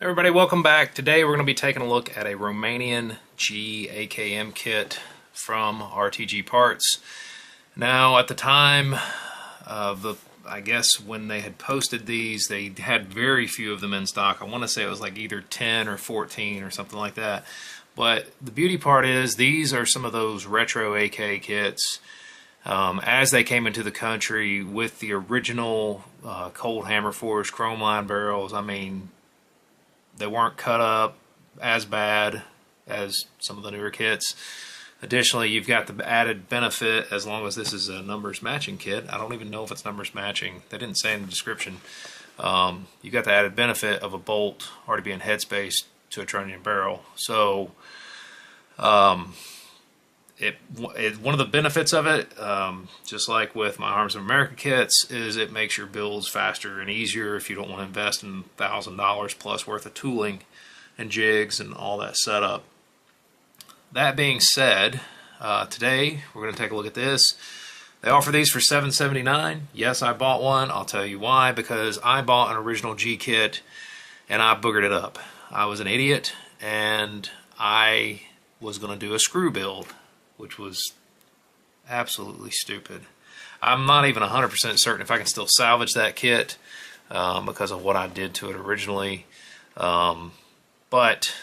Everybody, welcome back. Today we're going to be taking a look at a Romanian G AKM kit from RTG Parts. Now, at the time of I guess when they had posted these, they had very few of them in stock. I want to say it was like either 10 or 14 or something like that. But the beauty part is these are some of those retro AK kits as they came into the country with the original cold hammer forged chrome line barrels. I mean, they weren't cut up as bad as some of the newer kits. Additionally, you've got the added benefit, as long as this is a numbers matching kit. I don't even know if it's numbers matching. They didn't say in the description. You've got the added benefit of a bolt already being headspace to a trunnion barrel. So one of the benefits of it, just like with my Arms of America kits, is it makes your builds faster and easier if you don't want to invest in $1,000 plus worth of tooling and jigs and all that setup. That being said, today we're going to take a look at this. They offer these for $7.79. Yes, I bought one. I'll tell you why. Because I bought an original G kit and I boogered it up. I was an idiot and I was going to do a screw build, which was absolutely stupid. I'm not even 100% certain if I can still salvage that kit because of what I did to it originally. But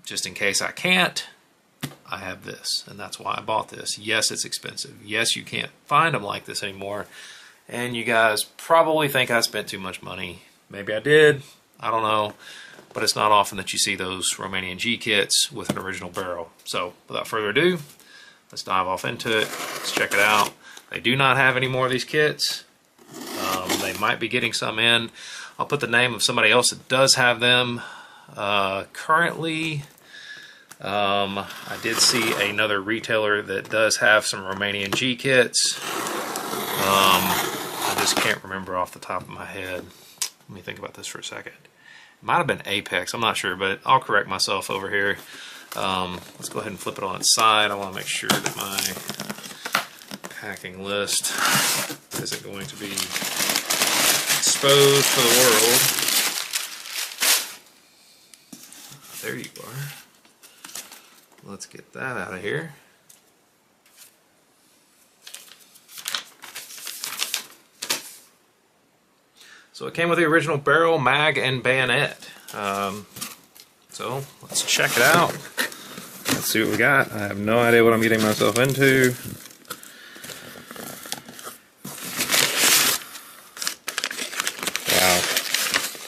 just in case I can't, I have this, and that's why I bought this. Yes, it's expensive. Yes, you can't find them like this anymore. And you guys probably think I spent too much money. Maybe I did. I don't know. But it's not often that you see those Romanian G kits with an original barrel. So, without further ado, let's dive off into it. Let's check it out. They do not have any more of these kits. They might be getting some in. I'll put the name of somebody else that does have them. Currently, I did see another retailer that does have some Romanian G kits. I just can't remember off the top of my head. Let me think about this for a second. It might have been Apex, I'm not sure, but I'll correct myself over here. Let's go ahead and flip it on its side. I want to make sure that my packing list isn't going to be exposed to the world. There you are. Let's get that out of here. So it came with the original barrel, mag, and bayonet. So let's check it out. Let's see what we got. I have no idea what I'm getting myself into. Wow,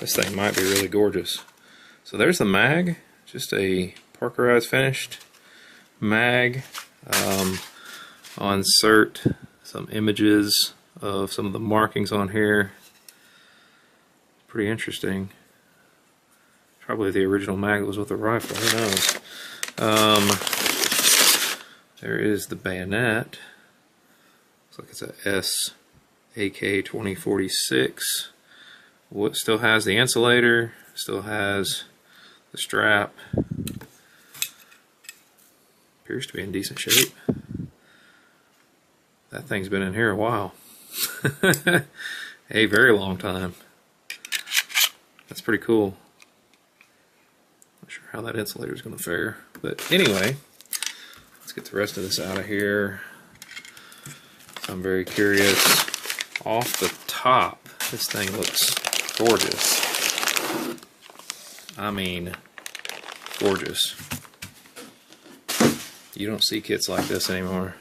this thing might be really gorgeous. So there's the mag, just a Parkerized finished mag. I'll insert some images of some of the markings on here. Pretty interesting. Probably the original mag was with the rifle, who knows. There is the bayonet. Looks like it's a AK 2046. What still has the insulator, still has the strap. Appears to be in decent shape. That thing's been in here a while. A very long time. That's pretty cool. Not sure how that insulator is going to fare. But anyway, let's get the rest of this out of here. I'm very curious. Off the top, this thing looks gorgeous. I mean, gorgeous. You don't see kits like this anymore.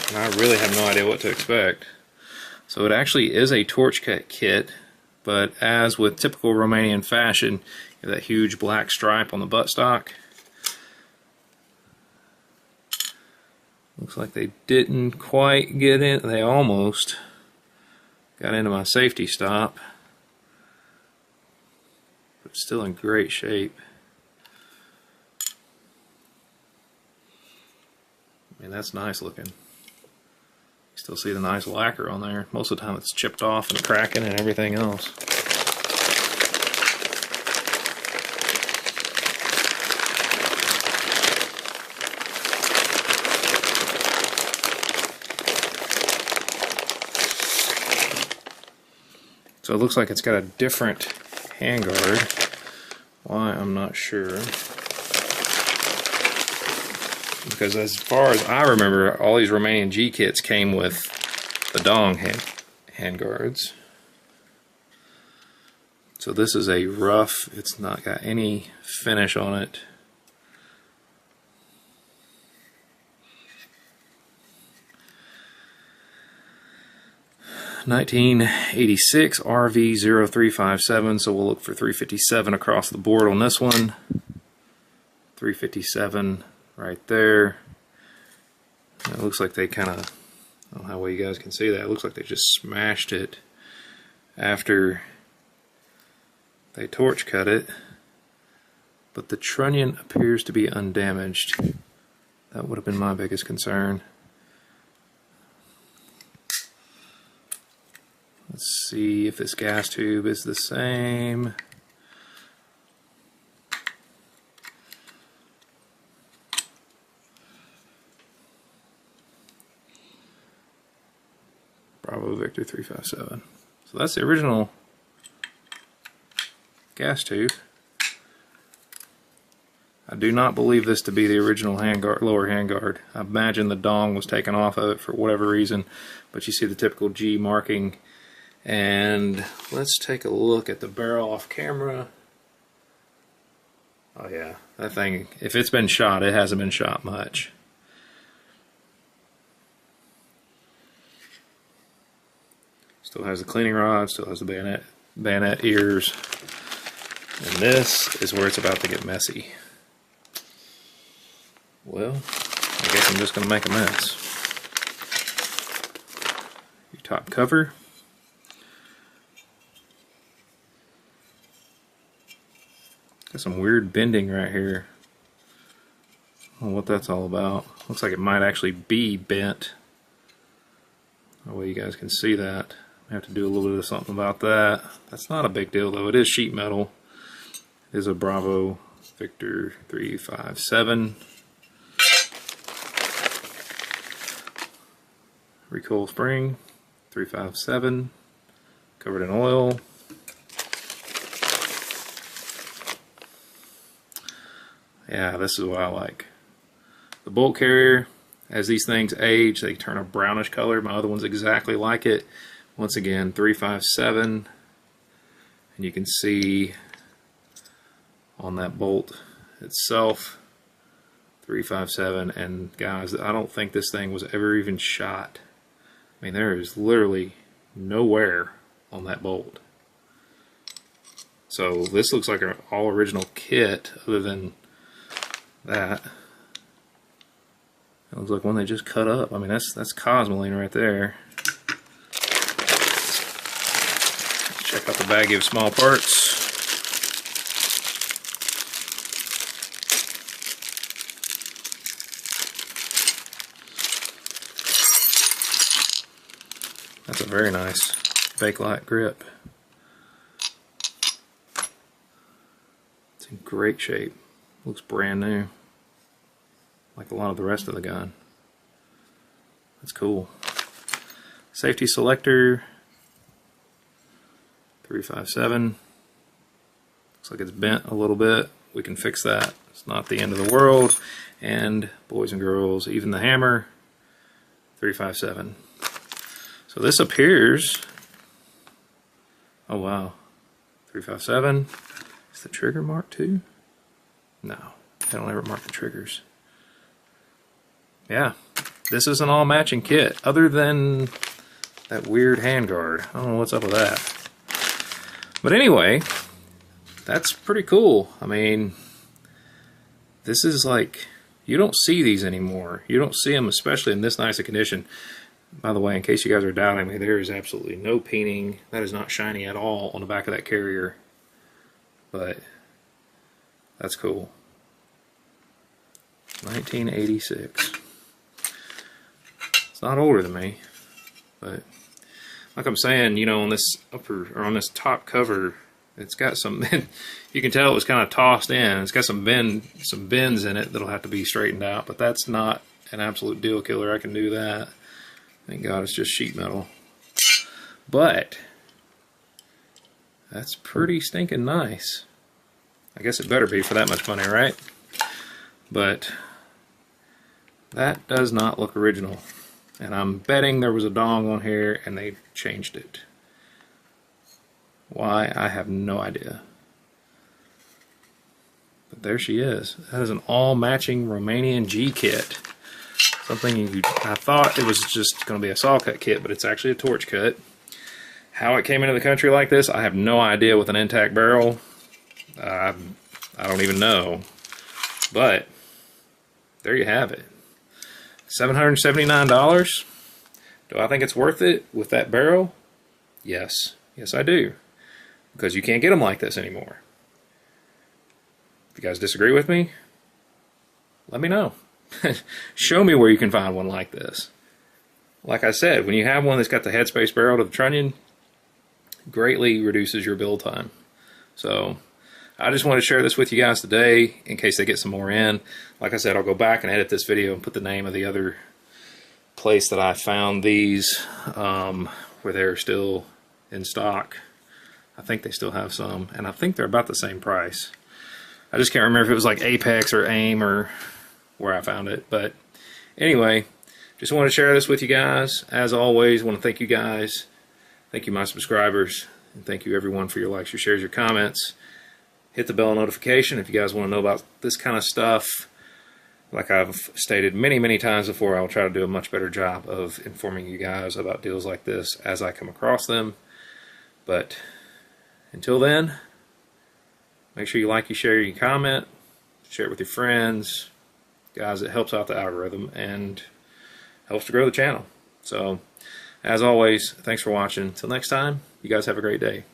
And I really have no idea what to expect. So it actually is a torch cut kit, but as with typical Romanian fashion, you have that huge black stripe on the buttstock. Looks like they didn't quite get in. They almost got into my safety stop. But still in great shape. I mean, that's nice looking. Still see the nice lacquer on there. Most of the time it's chipped off and cracking and everything else. So it looks like it's got a different handguard. Why, I'm not sure. Because as far as I remember, all these Romanian G kits came with the dong handguards. So this is a rough, it's not got any finish on it. (1986) RV0357, so we'll look for 357 across the board on this one. 357 right there. And it looks like they kind of, I don't know how well you guys can see that, it looks like they just smashed it after they torch cut it, but the trunnion appears to be undamaged. That would have been my biggest concern. Let's see if this gas tube is the same. Bravo Victor 357. So that's the original gas tube. I do not believe this to be the original handguard, lower handguard. I imagine the dong was taken off of it for whatever reason, but you see the typical G marking. And let's take a look at the barrel off camera. Oh yeah, that thing, if it's been shot, it hasn't been shot much. Still has the cleaning rod, still has the bayonet ears. And this is where it's about to get messy. Well, I guess I'm just going to make a mess. Your top cover. Got some weird bending right here. I don't know what that's all about. Looks like it might actually be bent. That way you guys can see that. I have to do a little bit of something about that. That's not a big deal though. It is sheet metal. It is a Bravo Victor 357. Recoil spring 357. Covered in oil. Yeah, this is what I like. The bolt carrier, as these things age, they turn a brownish color. My other one's exactly like it. Once again, 357. And you can see on that bolt itself, 357. And guys, I don't think this thing was ever even shot. I mean, there is literally no wear on that bolt. So this looks like an all original kit, other than that. It looks like one they just cut up. I mean, that's Cosmoline right there. Let's check out the baggie of small parts. That's a very nice Bakelite grip. It's in great shape. Looks brand new, like a lot of the rest of the gun. That's cool. Safety selector, 357. Looks like it's bent a little bit. We can fix that. It's not the end of the world. And boys and girls, even the hammer, 357. So this appears, oh wow, 357. Is the trigger marked too? No, they don't ever mark the triggers. Yeah, this is an all matching kit, other than that weird handguard. I don't know what's up with that. But anyway, that's pretty cool. I mean, this is like, you don't see these anymore. You don't see them, especially in this nice a condition. By the way, in case you guys are doubting me, there is absolutely no painting. That is not shiny at all on the back of that carrier. But that's cool. 1986. It's not older than me, but like I'm saying, you know, on this upper or on this top cover, it's got some. You can tell it was kind of tossed in. It's got some bends in it that'll have to be straightened out. But that's not an absolute deal killer. I can do that. Thank God it's just sheet metal. But That's pretty stinking nice. I guess it better be for that much money, right? But that does not look original. And I'm betting there was a dong on here and they changed it. Why? I have no idea. But there she is. That is an all-matching Romanian G kit. Something I thought it was just going to be a saw cut kit, but it's actually a torch cut. How it came into the country like this, I have no idea with an intact barrel. I don't even know. But there you have it. $779. Do I think it's worth it with that barrel? Yes. Yes, I do. Because you can't get them like this anymore. If you guys disagree with me, let me know. Show me where you can find one like this. Like I said, when you have one that's got the headspace barrel to the trunnion, greatly reduces your build time. So I just want to share this with you guys today in case they get some more in. Like I said, I'll go back and edit this video and put the name of the other place that I found these where they're still in stock. I think they still have some, and I think they're about the same price. I just can't remember if it was like Apex or AIM or where I found it. But anyway, just want to share this with you guys. As always, want to thank you guys. Thank you, my subscribers. And thank you, everyone, for your likes, your shares, your comments. Hit the bell notification if you guys want to know about this kind of stuff. Like I've stated many, many times before, I'll try to do a much better job of informing you guys about deals like this as I come across them. But until then, make sure you like, you share, you comment, share it with your friends. Guys, it helps out the algorithm and helps to grow the channel. So, as always, thanks for watching. Until next time, you guys have a great day.